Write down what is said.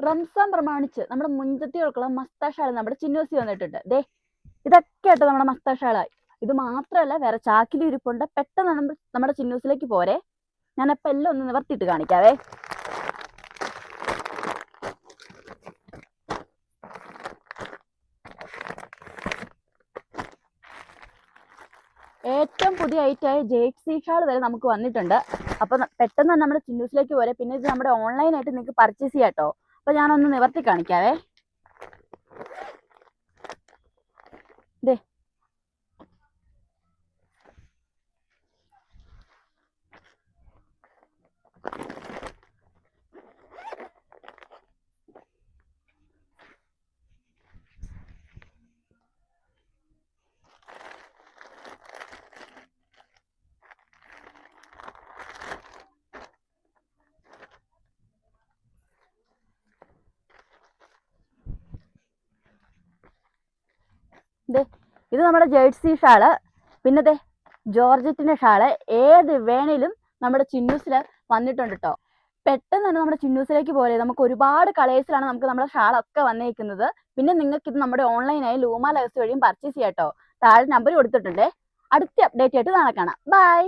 റംസാൻ പ്രമാണിച്ച് നമ്മുടെ മുഞ്ചത്തികൾക്കുള്ള മസ്താ ഷാൾ നമ്മുടെ ചിന്നൂസി വന്നിട്ടുണ്ട്. ദേ ഇതൊക്കെ ആയിട്ട് നമ്മുടെ മസ്താ ഷാളായി. ഇത് മാത്രമല്ല വേറെ ചാക്കിൽ ഇരിപ്പുണ്ട്. പെട്ടെന്ന് നമ്മുടെ ചിന്നൂസിലേക്ക് പോരെ. ഞാനപ്പോൾ എല്ലാം ഒന്ന് നിവർത്തിയിട്ട് കാണിക്കാവേ. ഏറ്റവും പുതിയ ഐറ്റമായ ജേഴ്സി ഷാൾ വരെ നമുക്ക് വന്നിട്ടുണ്ട്. അപ്പൊ പെട്ടെന്ന് നമ്മുടെ ചിന്നൂസിലേക്ക് പോരെ. പിന്നെ ഇത് നമ്മുടെ ഓൺലൈനായിട്ട് നിങ്ങൾക്ക് പർച്ചേസ് ചെയ്യാം കേട്ടോ. അപ്പൊ ഞാനൊന്ന് നിവർത്തി കാണിക്കാവേ. ദേ ഇത് നമ്മുടെ ജേഴ്സി ഷാള്. പിന്നെ ദേ ജോർജറ്റിന്റെ ഷാള്. ഏത് വേണേലും നമ്മുടെ ചിന്നൂസിൽ വന്നിട്ടുണ്ട് കേട്ടോ. പെട്ടെന്ന് തന്നെ നമ്മുടെ ചിന്നൂസിലേക്ക് പോലെ. നമുക്ക് ഒരുപാട് കളേഴ്സിലാണ് നമുക്ക് നമ്മുടെ ഷാളൊക്കെ വന്നേക്കുന്നത്. പിന്നെ നിങ്ങൾക്ക് ഇത് നമ്മുടെ ഓൺലൈനായി ലൂമ ലൈവ്സ് വഴിയും പർച്ചേസ് ചെയ്യാം കേട്ടോ. താഴെ നമ്പർ കൊടുത്തിട്ടുണ്ട്. അടുത്ത അപ്ഡേറ്റ് ആയിട്ട് നാളെ കാണാം. ബൈ.